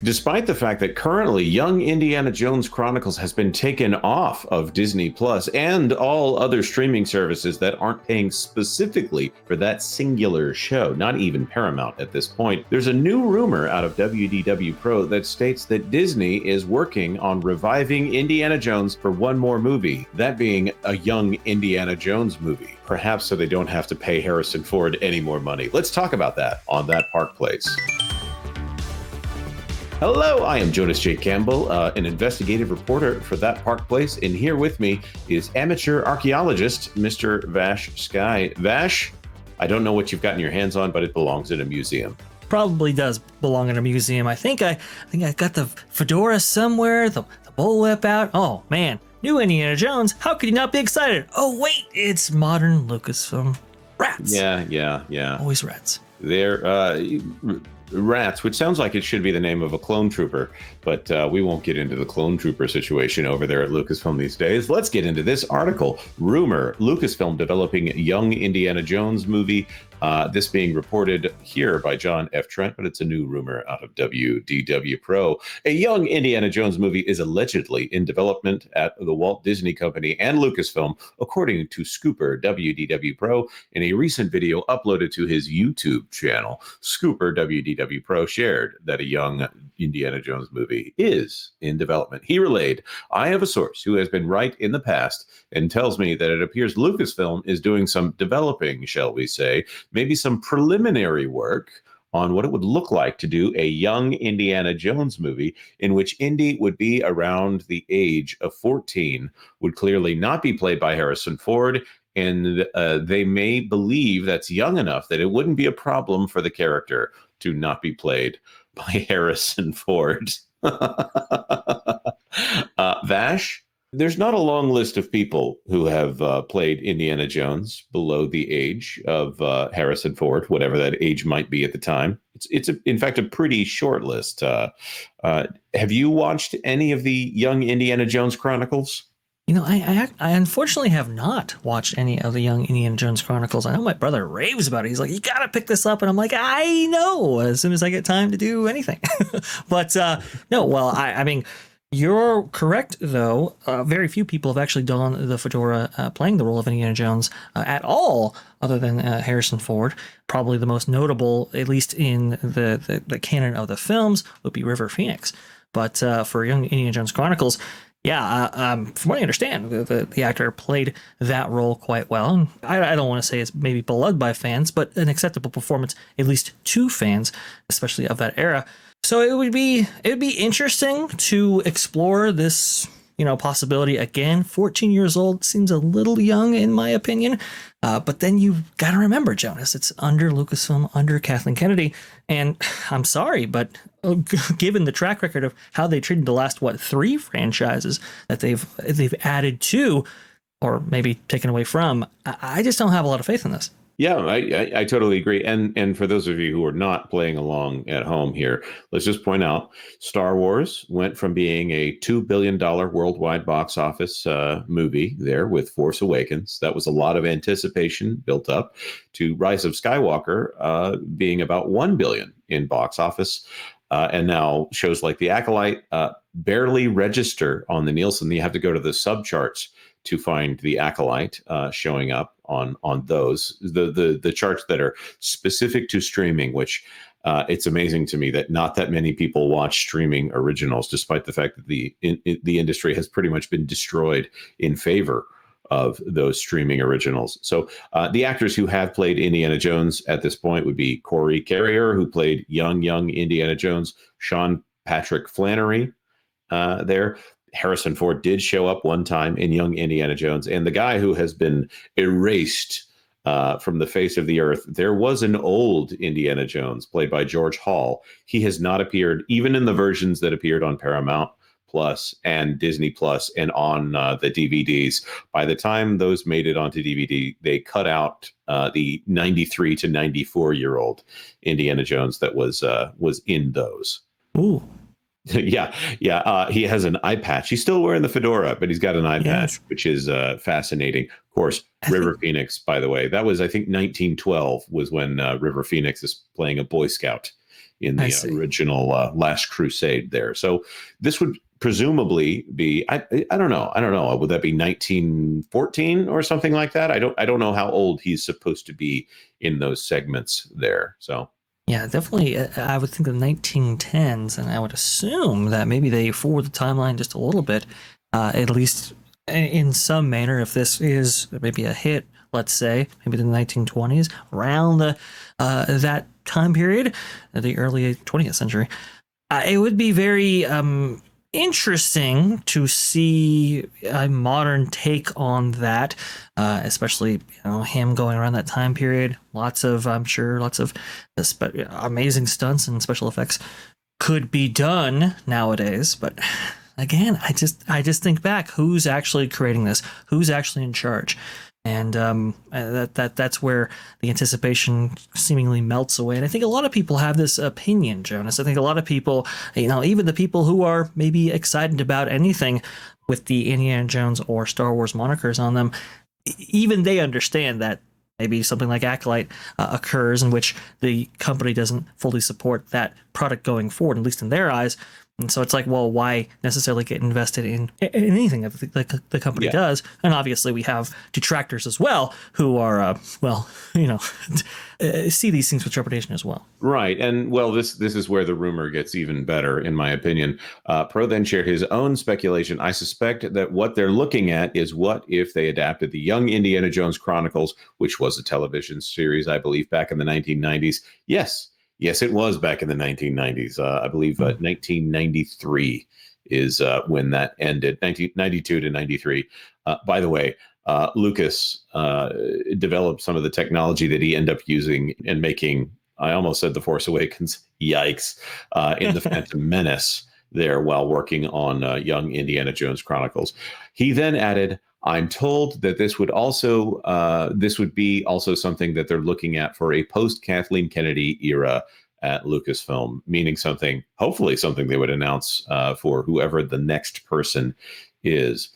Despite the fact that currently Young Indiana Jones Chronicles has been taken off of Disney Plus and all other streaming services that aren't paying specifically for that singular show, not even Paramount at this point, there's a new rumor out of WDW Pro that states that Disney is working on reviving Indiana Jones for one more movie, that being a Young Indiana Jones movie, perhaps so they don't have to pay Harrison Ford any more money. Let's talk about that on That Park Place. Hello, I am Jonas J. Campbell, an investigative reporter for That Park Place, and here with me is amateur archaeologist, Mr. VashSky. Vash, I don't know what you've gotten your hands on, but it belongs in a museum. Probably does belong in a museum. I think I got the fedora somewhere, the bullwhip out. Oh man, new Indiana Jones. How could you not be excited? Oh wait, it's modern Lucasfilm. Rats. Yeah. Always rats. They're rats, which sounds like it should be the name of a clone trooper, but we won't get into the clone trooper situation over there at Lucasfilm these days. Let's get into this article. Rumor, Lucasfilm developing Young Indiana Jones movie. This being reported here by John F. Trent, but it's a new rumor out of WDW Pro. A Young Indiana Jones movie is allegedly in development at the Walt Disney Company and Lucasfilm, according to Scooper WDW Pro in a recent video uploaded to his YouTube channel. Scooper WDW Pro shared that a Young Indiana Jones movie is in development. He relayed, "I have a source who has been right in the past and tells me that it appears Lucasfilm is doing some developing, shall we say, maybe some preliminary work on what it would look like to do a Young Indiana Jones movie in which Indy would be around the age of 14, would clearly not be played by Harrison Ford, and they may believe that's young enough that it wouldn't be a problem for the character to not be played by Harrison Ford." Vash? There's not a long list of people who have played Indiana Jones below the age of Harrison Ford, whatever that age might be at the time. It's in fact, a pretty short list. Have you watched any of the Young Indiana Jones Chronicles? You know, I unfortunately have not watched any of the Young Indiana Jones Chronicles. I know my brother raves about it. He's like, "You gotta pick this up," and I'm like, "I know," as soon as I get time to do anything. But no, well, I mean, you're correct, though. Very few people have actually donned the fedora playing the role of Indiana Jones at all, other than Harrison Ford. Probably the most notable, at least in the canon of the films, would be River Phoenix. But for Young Indiana Jones Chronicles, yeah, from what I understand, the actor played that role quite well. And I don't want to say it's maybe beloved by fans, but an acceptable performance, at least to fans, especially of that era. So it would be interesting to explore this, possibility again. 14 years old seems a little young in my opinion. But then you got to remember, Jonas, it's under Lucasfilm, under Kathleen Kennedy. And I'm sorry, but given the track record of how they treated the last, 3 franchises that they've added to, or maybe taken away from, I just don't have a lot of faith in this. Yeah, I totally agree. And for those of you who are not playing along at home here, let's just point out Star Wars went from being a $2 billion worldwide box office movie there with Force Awakens. That was a lot of anticipation built up to Rise of Skywalker being about $1 billion in box office. And now shows like The Acolyte barely register on the Nielsen. You have to go to the subcharts to find The Acolyte showing up on those the charts that are specific to streaming, which it's amazing to me that not that many people watch streaming originals, despite the fact that the industry has pretty much been destroyed in favor of those streaming originals. So the actors who have played Indiana Jones at this point would be Corey Carrier, who played young Indiana Jones, Sean Patrick Flannery there. Harrison Ford did show up one time in Young Indiana Jones, and the guy who has been erased from the face of the earth, there was an old Indiana Jones played by George Hall. He has not appeared even in the versions that appeared on Paramount Plus and Disney Plus and on the DVDs. By the time those made it onto DVD, they cut out the 93 to 94-year-old Indiana Jones that was in those. Ooh. Yeah. He has an eye patch. He's still wearing the fedora, but he's got an eye patch, which is fascinating. Of course, River Phoenix, by the way, that was, I think, 1912 was when River Phoenix is playing a Boy Scout in I the see. original Last Crusade there. So this would presumably be, I don't know. I don't know. Would that be 1914 or something like that? I don't know how old he's supposed to be in those segments there. So Yeah, definitely. I would think the 1910s, and I would assume that maybe they forward the timeline just a little bit, at least in some manner. If this is maybe a hit, let's say maybe the 1920s, around that time period, the early 20th century, it would be very interesting to see a modern take on that, especially him going around that time period. I'm sure lots of amazing stunts and special effects could be done nowadays. But again, I just think back, who's actually creating this? Who's actually in charge? And that's where the anticipation seemingly melts away. And I think a lot of people have this opinion, Jonas. I think a lot of people, even the people who are maybe excited about anything with the Indiana Jones or Star Wars monikers on them, even they understand that maybe something like Acolyte occurs in which the company doesn't fully support that product going forward, at least in their eyes. And so it's like, well, why necessarily get invested in anything that the company does? And obviously we have detractors as well who are, see these things with trepidation as well. right, and well, this is where the rumor gets even better, in my opinion. Pro then shared his own speculation. I suspect that what they're looking at is what if they adapted the Young Indiana Jones Chronicles, which was a television series, I believe, back in the 1990s. Yes, it was back in the 1990s. I believe 1993 is when that ended, 1992 to 93. By the way, Lucas developed some of the technology that he ended up using and making, I almost said The Force Awakens, yikes, in The Phantom Menace there while working on Young Indiana Jones Chronicles. He then added, I'm told that this would be also something that they're looking at for a post Kathleen Kennedy era at Lucasfilm, meaning hopefully something they would announce for whoever the next person is.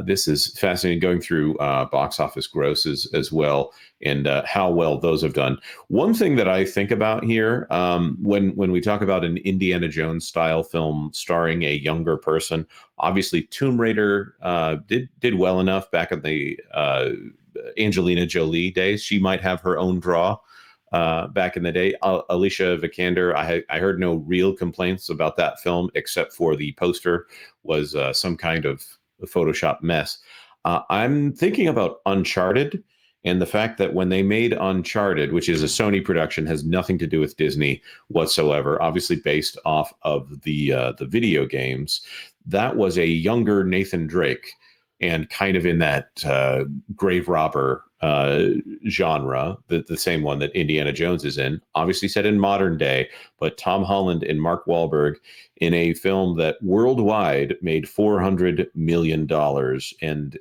This is fascinating, going through box office grosses as well, and how well those have done. One thing that I think about here, when we talk about an Indiana Jones style film starring a younger person, obviously Tomb Raider did well enough back in the Angelina Jolie days. She might have her own draw back in the day. Alicia Vikander, I heard no real complaints about that film except for the poster was some kind of Photoshop mess. I'm thinking about Uncharted, and the fact that when they made Uncharted, which is a Sony production, has nothing to do with Disney whatsoever, obviously based off of the video games, that was a younger Nathan Drake, and kind of in that grave robber genre, the same one that Indiana Jones is in, obviously set in modern day, but Tom Holland and Mark Wahlberg in a film that worldwide made $400 million. And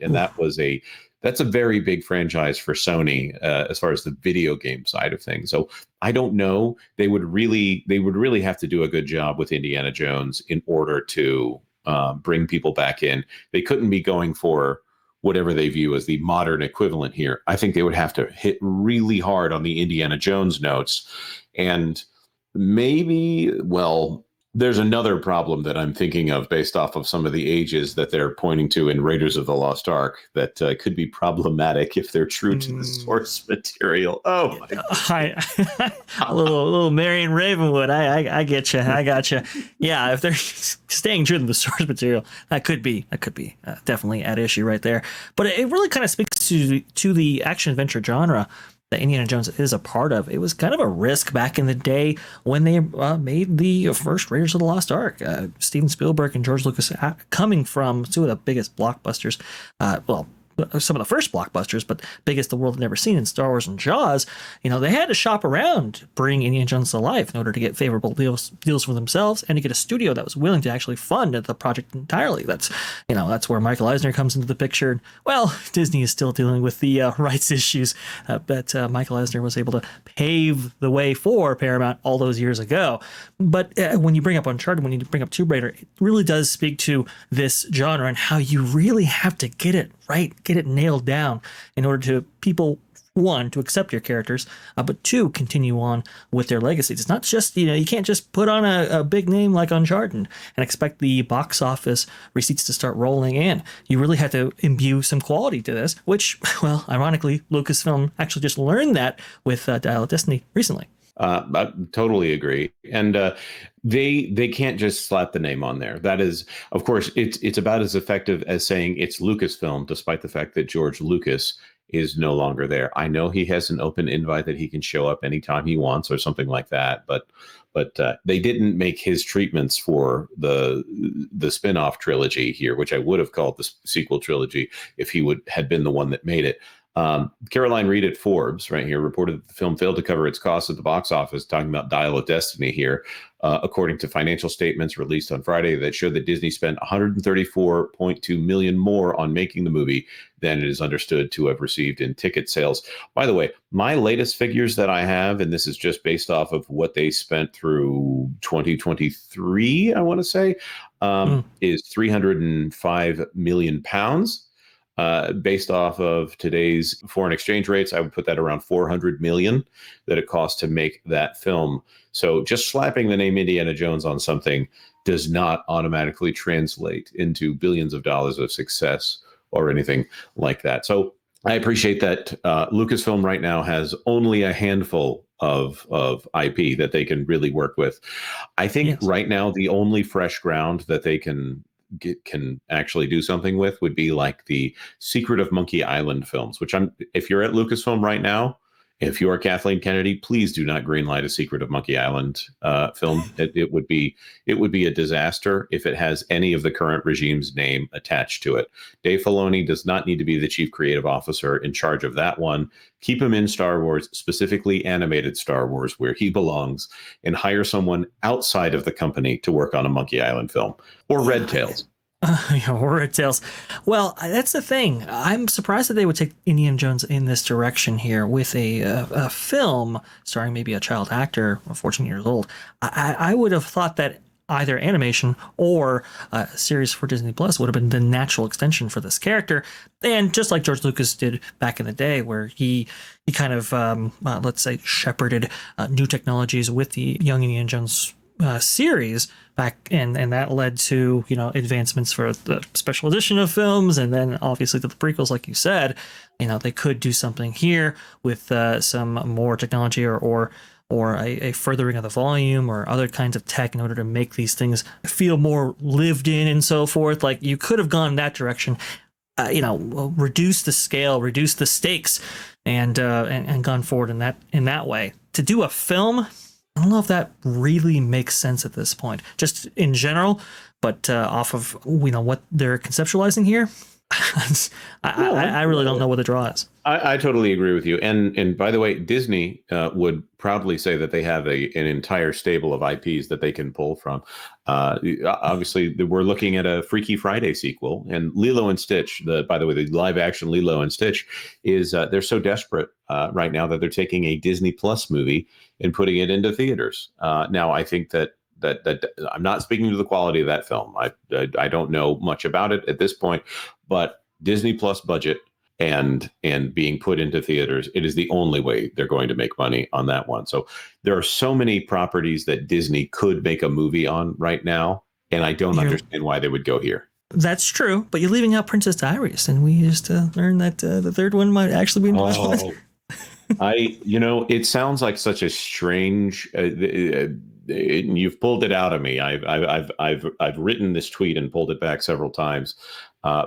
that's a very big franchise for Sony as far as the video game side of things. So I don't know. They would really have to do a good job with Indiana Jones in order to bring people back in. They couldn't be going for whatever they view as the modern equivalent here. I think they would have to hit really hard on the Indiana Jones notes. And maybe, well, there's another problem that I'm thinking of based off of some of the ages that they're pointing to in Raiders of the Lost Ark that could be problematic if they're true to the source material. Oh, my a little Marion Ravenwood. I get you. I got you. Yeah, if they're staying true to the source material, that could be definitely at issue right there. But it really kind of speaks to the action adventure genre that Indiana Jones is a part of. It was kind of a risk back in the day when they made the first Raiders of the Lost Ark. Steven Spielberg and George Lucas, coming from two of the biggest blockbusters, some of the first blockbusters, but biggest the world had never seen in Star Wars and Jaws, they had to shop around, bring Indiana Jones to life in order to get favorable deals for themselves and to get a studio that was willing to actually fund the project entirely. That's where Michael Eisner comes into the picture. Well, Disney is still dealing with the rights issues that Michael Eisner was able to pave the way for Paramount all those years ago. But when you bring up Uncharted, when you bring up Tomb Raider, it really does speak to this genre and how you really have to get it right, get it nailed down in order to people one, to accept your characters, but two, continue on with their legacies. It's not just, you can't just put on a big name like Uncharted and expect the box office receipts to start rolling in. You really had to imbue some quality to this, which, well, ironically, Lucasfilm actually just learned that with Dial of Destiny recently. I totally agree, and they can't just slap the name on there. That is, of course, it's about as effective as saying it's Lucasfilm, despite the fact that George Lucas is no longer there. I know he has an open invite that he can show up anytime he wants or something like that, but they didn't make his treatments for the spin-off trilogy here, which I would have called the sequel trilogy if he had been the one that made it. Caroline Reed at Forbes right here reported that the film failed to cover its costs at the box office, talking about Dial of Destiny here, according to financial statements released on Friday that showed that Disney spent $134.2 million more on making the movie than it is understood to have received in ticket sales. By the way, my latest figures that I have, and this is just based off of what they spent through 2023, I want to say, is 305 million pounds. Based off of today's foreign exchange rates, I would put that around 400 million that it cost to make that film. So just slapping the name Indiana Jones on something does not automatically translate into billions of dollars of success or anything like that. So I appreciate that Lucasfilm right now has only a handful of IP that they can really work with. I think right now the only fresh ground that they can actually do something with would be like the Secret of Monkey Island films, which if you're at Lucasfilm right now, if you are Kathleen Kennedy, please do not greenlight a Secret of Monkey Island film. It would be a disaster if it has any of the current regime's name attached to it. Dave Filoni does not need to be the chief creative officer in charge of that one. Keep him in Star Wars, specifically animated Star Wars, where he belongs, and hire someone outside of the company to work on a Monkey Island film or Red Tails. Or Red Tails. Well, that's the thing. I'm surprised that they would take Indiana Jones in this direction here with a film starring maybe a child actor, 14 years old. I would have thought that either animation or a series for Disney Plus would have been the natural extension for this character. And just like George Lucas did back in the day, where he kind of, let's say, shepherded new technologies with the Young Indiana Jones series back, and that led to advancements for the special edition of films, and then obviously to the prequels, like you said. They could do something here with some more technology or a furthering of the volume or other kinds of tech in order to make these things feel more lived in and so forth. Like, you could have gone that direction, reduce the scale, reduce the stakes, and gone forward in that way. To do a film, I don't know if that really makes sense at this point, just in general, but off of what they're conceptualizing here, I really don't know what the draw is. I totally agree with you. And by the way, Disney would proudly say that they have an entire stable of IPs that they can pull from. Obviously, we're looking at a Freaky Friday sequel, and Lilo and Stitch. By the way, the live action Lilo and Stitch is they're so desperate right now that they're taking a Disney Plus movie and putting it into theaters. Now, I think that I'm not speaking to the quality of that film. I don't know much about it at this point, but Disney Plus budget and being put into theaters, it is the only way they're going to make money on that one. So there are so many properties that Disney could make a movie on right now, and I don't understand why they would go here. That's true, but you're leaving out Princess Diaries, and we just learned that the third one might actually be involved. It sounds like such a strange. You've pulled it out of me. I've written this tweet and pulled it back several times.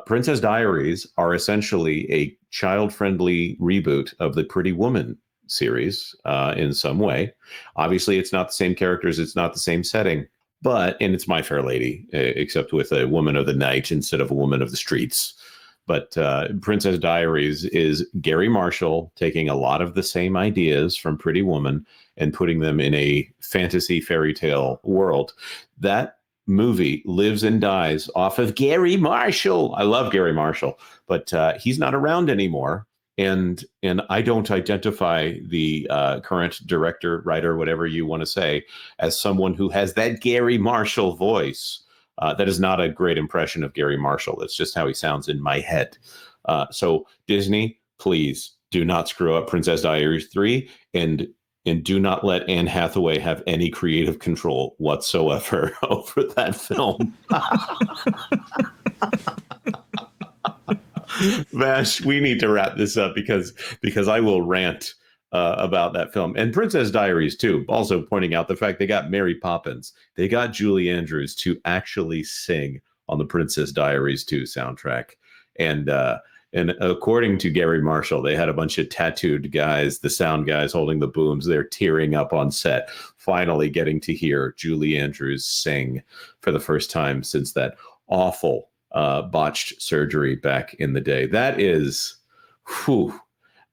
Princess Diaries are essentially a child-friendly reboot of the Pretty Woman series in some way. Obviously, it's not the same characters, it's not the same setting, and it's My Fair Lady, except with a woman of the night instead of a woman of the streets. But Princess Diaries is Gary Marshall taking a lot of the same ideas from Pretty Woman and putting them in a fantasy fairy tale world. That movie lives and dies off of Gary Marshall. I love Gary Marshall, but he's not around anymore. And I don't identify the current director, writer, whatever you want to say, as someone who has that Gary Marshall voice. That is not a great impression of Gary Marshall. It's just how he sounds in my head. So Disney, please do not screw up Princess Diaries 3, and do not let Anne Hathaway have any creative control whatsoever over that film. Vash, we need to wrap this up because I will rant about that film. And Princess Diaries too, also pointing out the fact they got Mary Poppins. They got Julie Andrews to actually sing on the Princess Diaries 2 soundtrack. And according to Gary Marshall, they had a bunch of tattooed guys, the sound guys holding the booms. They're tearing up on set, finally getting to hear Julie Andrews sing for the first time since that awful botched surgery back in the day. That is, who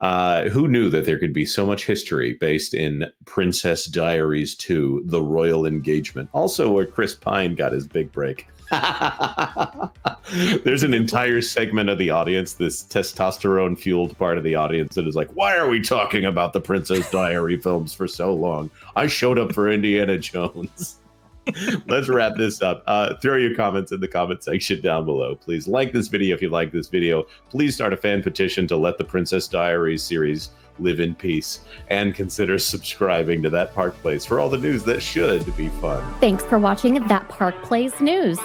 knew that there could be so much history based in Princess Diaries 2, The Royal Engagement, also where Chris Pine got his big break. There's an entire segment of the audience, this testosterone fueled part of the audience, that is like, why are we talking about the Princess Diary films for so long? I showed up for Indiana Jones. Let's wrap this up. Throw your comments in the comment section down below. Please like this video if you like this video. Please start a fan petition to let the Princess Diaries series live in peace, and consider subscribing to That Park Place for all the news that should be fun. Thanks for watching That Park Place News.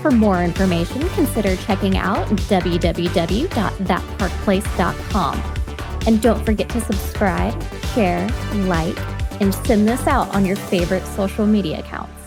For more information, consider checking out www.thatparkplace.com. And don't forget to subscribe, share, like, and send this out on your favorite social media accounts.